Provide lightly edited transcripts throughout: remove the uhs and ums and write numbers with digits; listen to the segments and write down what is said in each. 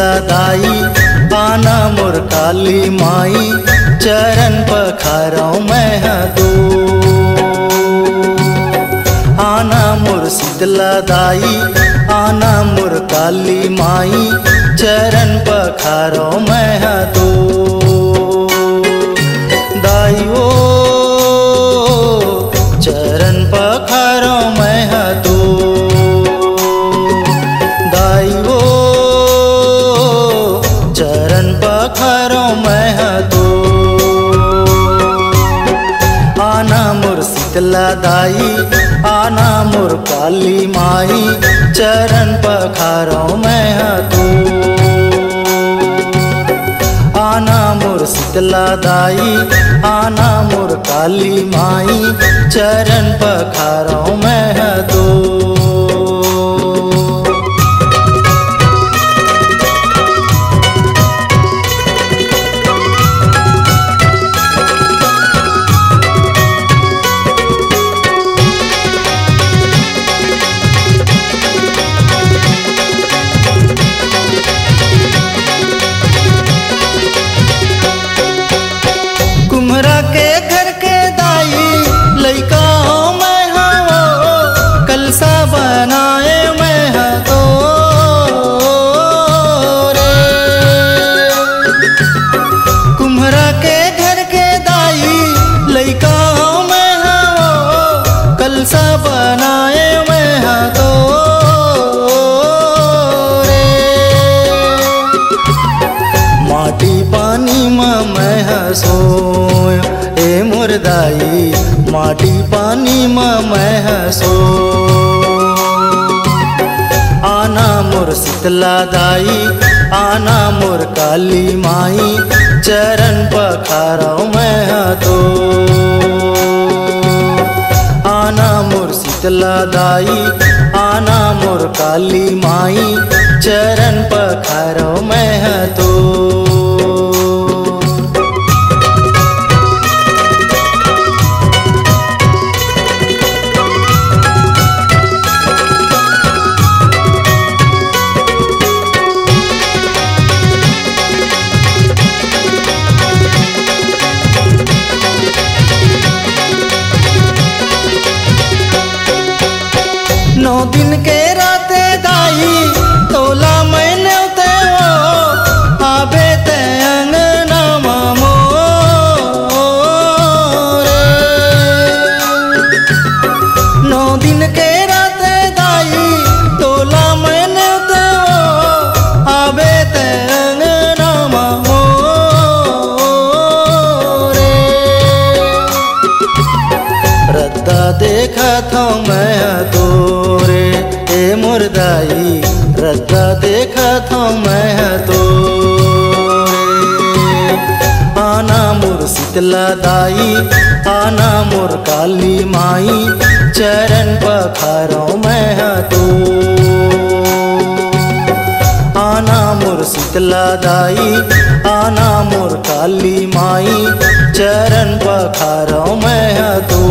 शीतला दाई आना मोर काली माई चरण पखारौ मैं तो। आना मोर शीतला दाई आना मोर काली माई चरण पखारौ मैं तो। दाई ओ चरण पखारौ मैं तो। दाई ओ चरण पखारौ मैं तो। आना मोर शीतला दाई आना मोर काली माई चरण पखारौ मैं तो। आना मोर शीतला दाई आना मोर काली माई चरण पखारौ मैं तो। कुम्हरा के घर के दाई लइका मैं हो कलसा बनाए मैं तो रे। कुम्हरा के घर के दाई लइका मैं हो कलसा बनाए मैं तो रे। माटी पानी में मैं सोय ए मोर दाई माटी पानी में मैं सो। आना मोर शीतला दाई आना मोर काली माई चरण पखारौ मैं तो। आना मोर शीतला दाई आना मोर काली माई चरण पखारौ मैं तो। नौ दिन के राते दाई तोला मैंने ते हो आबे ते अंगना मोरे। नौ दिन के राते दाई तोला मैंने ते हो आबे ते अंगना मोरे। रद्दा देखा था मैं तो ए मोर दाई रद्दा देखा था मैं तो। आना मोर शीतला दाई आना मोर काली माई चरण पखारौ मैं तो। आना मोर शीतला दाई आना मोर काली माई चरण पखारौ मैं तो।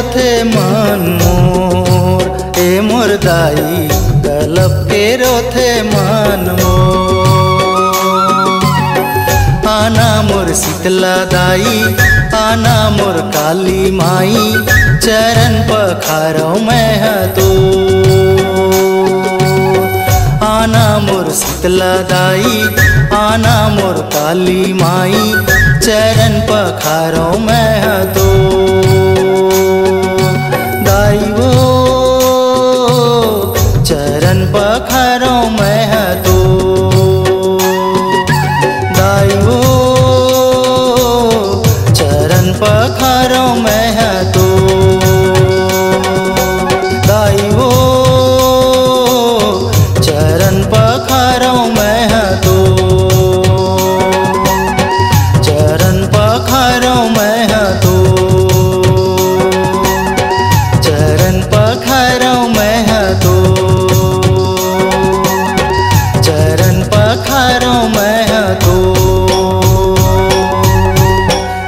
थे मन मोर ए मोर दाई कलब के रोथे मन मोर। आना मोर शीतला दाई आना मोर काली माई चरण पखारौ मैं तो। आना मोर शीतला दाई आना मोर काली माई चरण पखारौ मैं तो। पैरों में तो।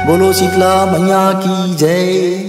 बोलो शीतला मैया की जय।